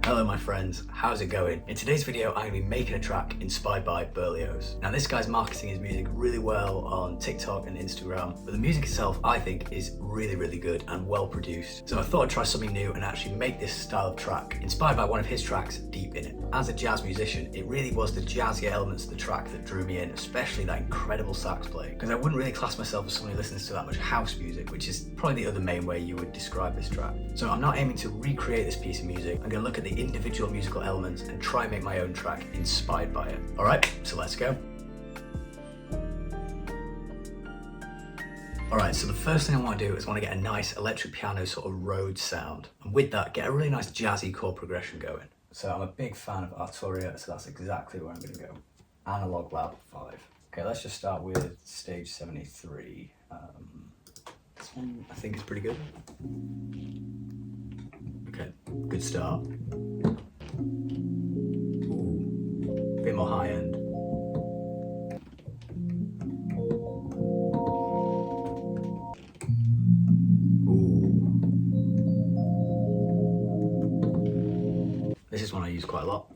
Hello my friends, how's it going? In today's video I'm going to be making a track inspired by Berlioz. Now this guy's marketing his music really well on TikTok and Instagram, but the music itself I think is really good and well produced. So I thought I'd try something new and actually make this style of track inspired by one of his tracks, Deep In It. As a jazz musician, it really was the jazzy elements of the track that drew me in, especially that incredible sax play, because I wouldn't really class myself as someone who listens to that much house music, which is probably the other main way you would describe this track. So I'm not aiming to recreate this piece of music. I'm going to look at the individual musical elements and try and make my own track inspired by it. Alright, so let's go. Alright, so the first thing I want to do is I want to get a nice electric piano sort of Rhodes sound, and with that get a really nice jazzy chord progression going. So I'm a big fan of Arturia, so that's exactly where I'm going to go. Analog Lab 5. Okay, let's just start with stage 73. This one I think is pretty good. Okay, good start. Ooh, a bit more high end. Ooh. This is one I use quite a lot.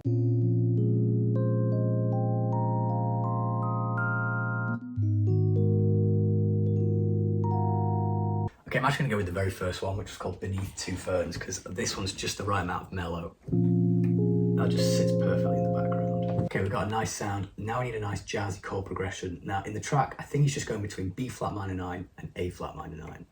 Okay, I'm actually going to go with the very first one, which is called Beneath Two Ferns, because this one's just the right amount of mellow. That just sits perfectly in the background. Okay, we've got a nice sound. Now we need a nice jazzy chord progression. Now in the track, I think he's just going between B flat minor 9 and A flat minor 9.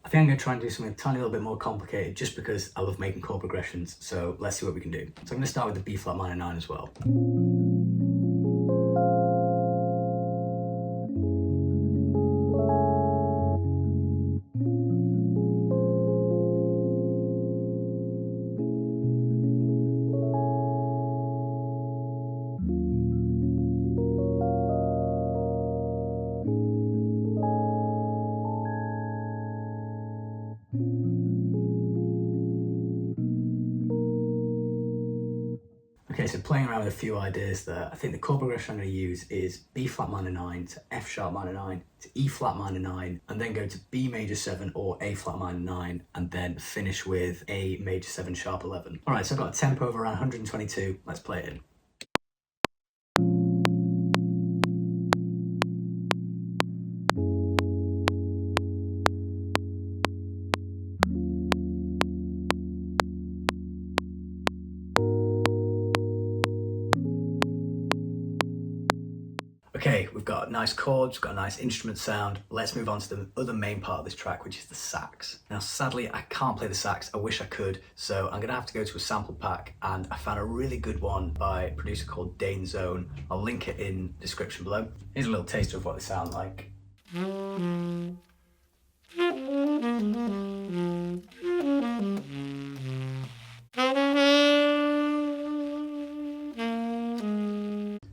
I think I'm going to try and do something a tiny little bit more complicated just because I love making chord progressions, so let's see what we can do. So I'm going to start with the B flat minor 9 as well. Okay, so playing around with a few ideas there, I think the chord progression I'm going to use is B flat minor 9 to F sharp minor 9 to E flat minor 9, and then go to B major 7 or A flat minor 9, and then finish with A major 7 sharp 11. Alright, so I've got a tempo of around 122, let's play it in. Okay, we've got nice chords, we've got a nice instrument sound. Let's move on to the other main part of this track, which is the sax. Now, sadly, I can't play the sax. I wish I could, so I'm gonna have to go to a sample pack, and I found a really good one by a producer called Dane Zone. I'll link it in the description below. Here's a little taster of what they sound like.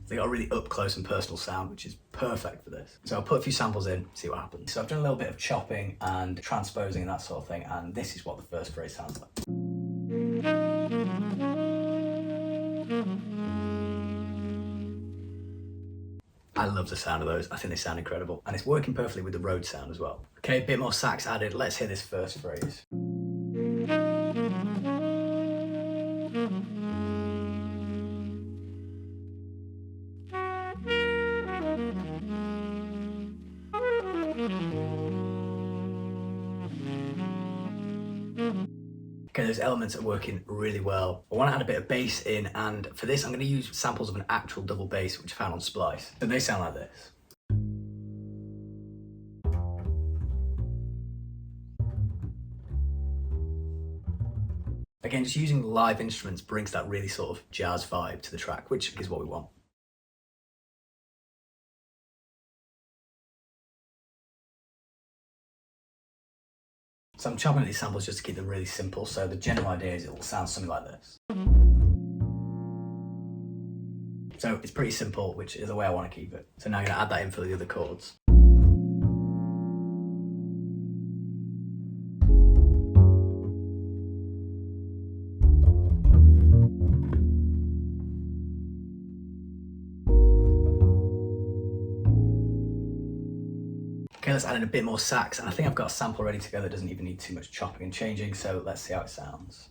They got a really up close and personal sound, which is perfect for this. So I'll put a few samples in, see what happens. So I've done a little bit of chopping and transposing and that sort of thing, and this is what the first phrase sounds like. I love the sound of those. I think they sound incredible. And it's working perfectly with the Rhodes sound as well. Okay, a bit more sax added. Let's hear this first phrase. Okay, those elements are working really well. I want to add a bit of bass in, and for this I'm going to use samples of an actual double bass which I found on Splice. So they sound like this. Again, just using live instruments brings that really sort of jazz vibe to the track, which is what we want. So I'm chopping these samples just to keep them really simple, so the general idea is it will sound something like this. So it's pretty simple, which is the way I want to keep it. So now I'm going to add that in for the other chords. Okay, let's add in a bit more sax, and I think I've got a sample ready to go that doesn't even need too much chopping and changing, so let's see how it sounds.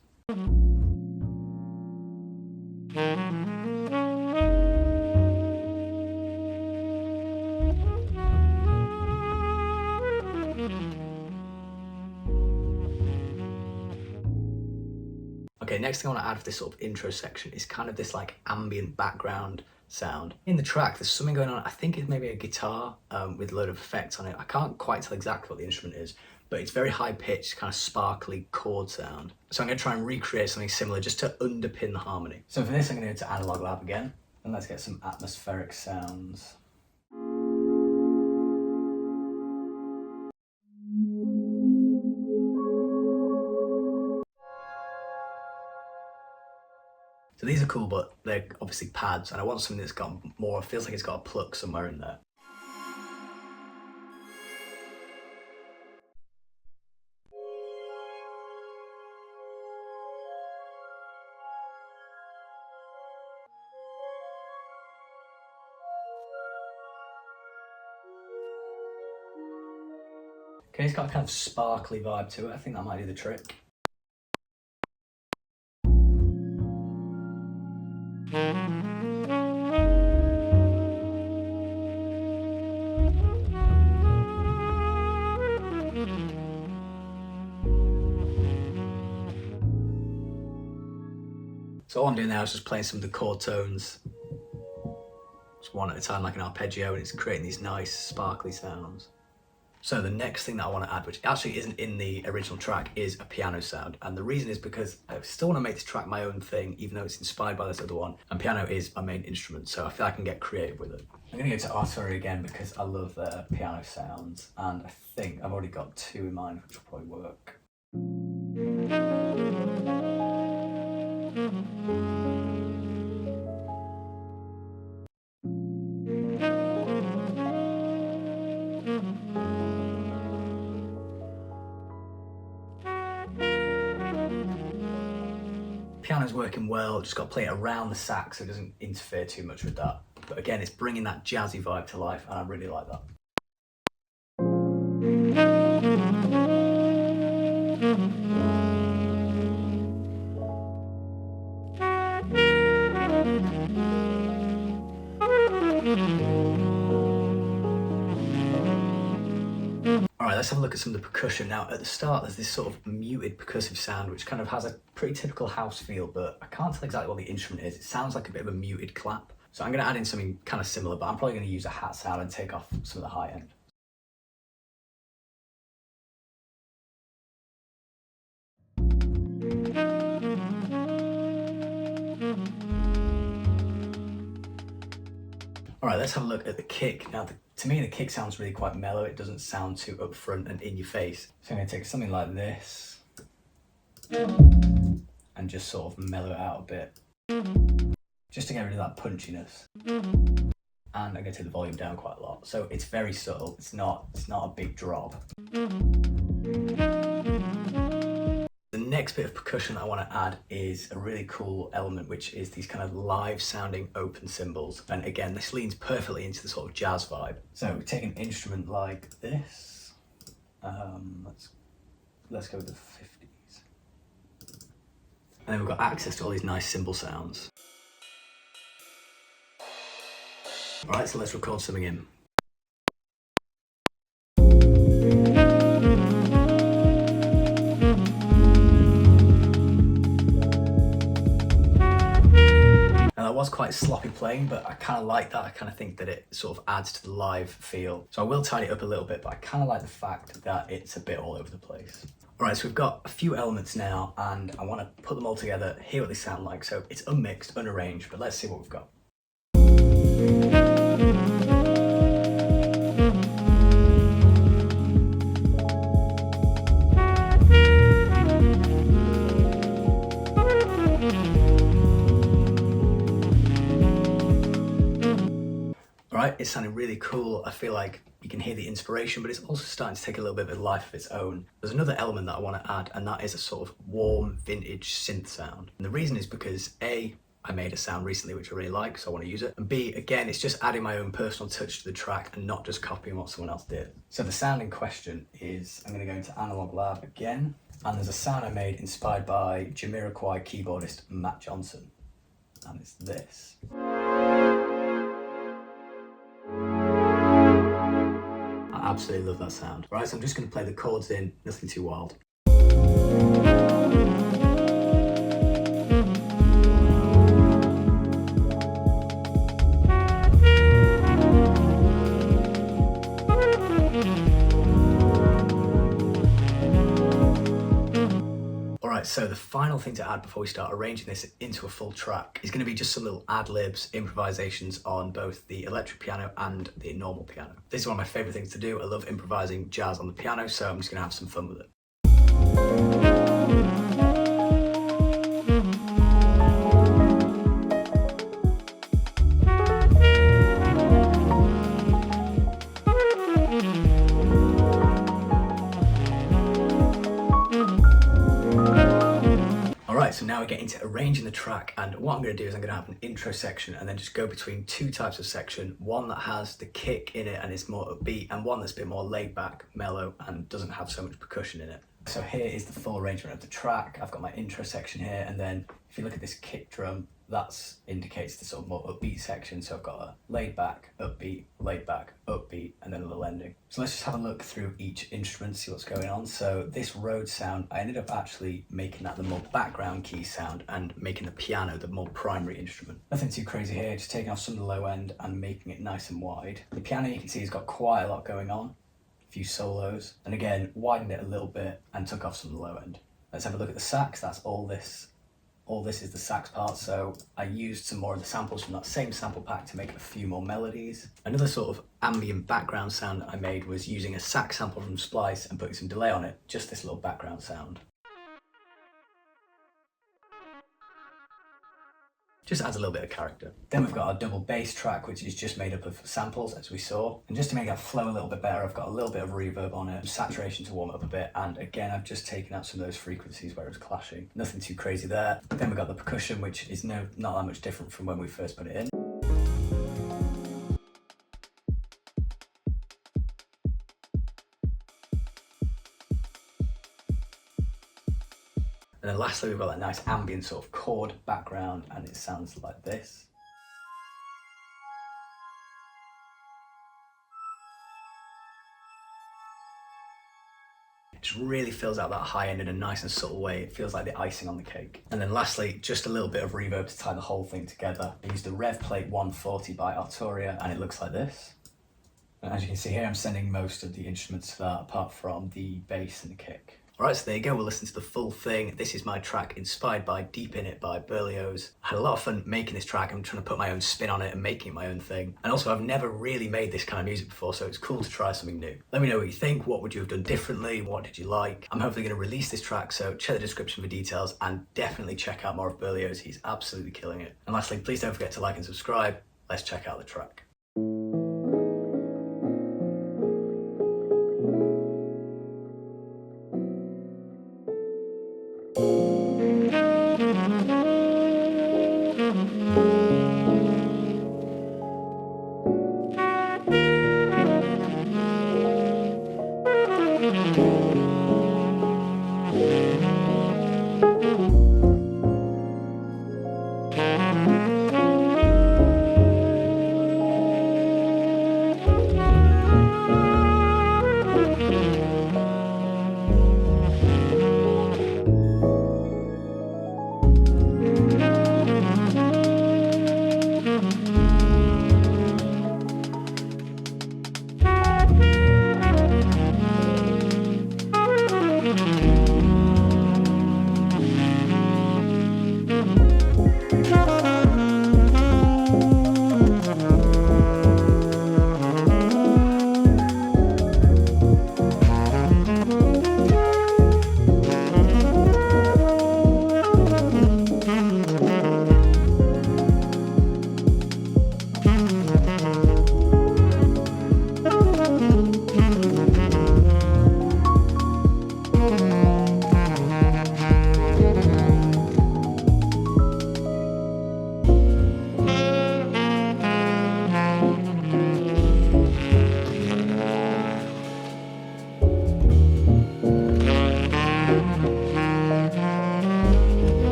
Okay, next thing I want to add for this sort of intro section is kind of this like ambient background sound. In the track, there's something going on. I think it's maybe a guitar with a load of effects on it. I can't quite tell exactly what the instrument is, but it's very high pitched, kind of sparkly chord sound. So I'm going to try and recreate something similar just to underpin the harmony. So for this, I'm going to go to Analog Lab again, and let's get some atmospheric sounds. So these are cool, but they're obviously pads, and I want something that's got more, feels like it's got a pluck somewhere in there. Okay, it's got a kind of sparkly vibe to it. I think that might do the trick. So all I'm doing now is just playing some of the chord tones, just one at a time like an arpeggio, and it's creating these nice sparkly sounds. So the next thing that I want to add, which actually isn't in the original track, is a piano sound. And the reason is because I still want to make this track my own thing, even though it's inspired by this other one. And piano is my main instrument, so I feel I can get creative with it. I'm going to go to Artillery again because I love their piano sounds. And I think I've already got two in mind, which will probably work. Piano's working well, just got to play it around the sax so it doesn't interfere too much with that. But again, it's bringing that jazzy vibe to life, and I really like that. Alright, let's have a look at some of the percussion. Now, at the start, there's this sort of muted percussive sound, which kind of has a pretty typical house feel, but I can't tell exactly what the instrument is. It sounds like a bit of a muted clap. So I'm going to add in something kind of similar, but I'm probably going to use a hat sound and take off some of the high end. Alright, let's have a look at the kick. Now, to me, the kick sounds really quite mellow. It doesn't sound too upfront and in your face. So I'm going to take something like this and just sort of mellow it out a bit, just to get rid of that punchiness. And I'm going to take the volume down quite a lot. So it's very subtle. It's not a big drop. The next bit of percussion that I want to add is a really cool element, which is these kind of live sounding open cymbals. And again, this leans perfectly into the sort of jazz vibe. So take an instrument like this. Let's go with the 50s. And then we've got access to all these nice cymbal sounds. All right, so let's record something in. Was quite sloppy playing, but I kind of like that. I kind of think that it sort of adds to the live feel. So I will tidy it up a little bit, but I kind of like the fact that it's a bit all over the place. All right, so we've got a few elements now, and I want to put them all together, hear what they sound like. So it's unmixed, unarranged, but let's see what we've got. It's sounding really cool. I feel like you can hear the inspiration, but it's also starting to take a little bit of a life of its own. There's another element that I want to add, and that is a sort of warm vintage synth sound. And the reason is because A, I made a sound recently which I really like, so I want to use it. And B, again, it's just adding my own personal touch to the track and not just copying what someone else did. So the sound in question is, I'm going to go into Analog Lab again, and there's a sound I made inspired by Jamiroquai keyboardist Matt Johnson, and it's this. I absolutely love that sound. Right, so I'm just going to play the chords in, nothing too wild. Alright, so the final thing to add before we start arranging this into a full track is going to be just some little ad-libs, improvisations on both the electric piano and the normal piano. This is one of my favourite things to do. I love improvising jazz on the piano, so I'm just going to have some fun with it. So now we're getting to arranging the track, and what I'm going to do is I'm going to have an intro section and then just go between two types of section, one that has the kick in it and is more upbeat, and one that's a bit more laid back, mellow, and doesn't have so much percussion in it. So here is the full arrangement of the track. I've got my intro section here, and then if you look at this kick drum, that indicates the sort of more upbeat section. So I've got a laid back, upbeat, and then a little ending. So let's just have a look through each instrument, see what's going on. So this Rhodes sound, I ended up actually making that the more background key sound and making the piano the more primary instrument. Nothing too crazy here, just taking off some of the low end and making it nice and wide. The piano, you can see, has got quite a lot going on. Few solos, and again widened it a little bit and took off some of the low end. Let's have a look at the sax. That's all this is the sax part, so I used some more of the samples from that same sample pack to make a few more melodies. Another sort of ambient background sound that I made was using a sax sample from Splice and putting some delay on it, just this little background sound. Just adds a little bit of character. Then we've got our double bass track, which is just made up of samples, as we saw. And just to make that flow a little bit better, I've got a little bit of reverb on it, saturation to warm it up a bit, and again, I've just taken out some of those frequencies where it was clashing. Nothing too crazy there. Then we've got the percussion, which is not that much different from when we first put it in. And then lastly, we've got that nice ambient sort of chord background, and it sounds like this. It just really fills out that high end in a nice and subtle way. It feels like the icing on the cake. And then lastly, just a little bit of reverb to tie the whole thing together. I used the Rev Plate 140 by Arturia, and it looks like this. And as you can see here, I'm sending most of the instruments to that, apart from the bass and the kick. Alright, so there you go, we'll listen to the full thing. This is my track inspired by Deep In It by Berlioz. I had a lot of fun making this track. I'm trying to put my own spin on it and making it my own thing. And also, I've never really made this kind of music before, so it's cool to try something new. Let me know what you think. What would you have done differently? What did you like? I'm hopefully going to release this track, so check the description for details, and definitely check out more of Berlioz. He's absolutely killing it. And lastly, please don't forget to like and subscribe. Let's check out the track.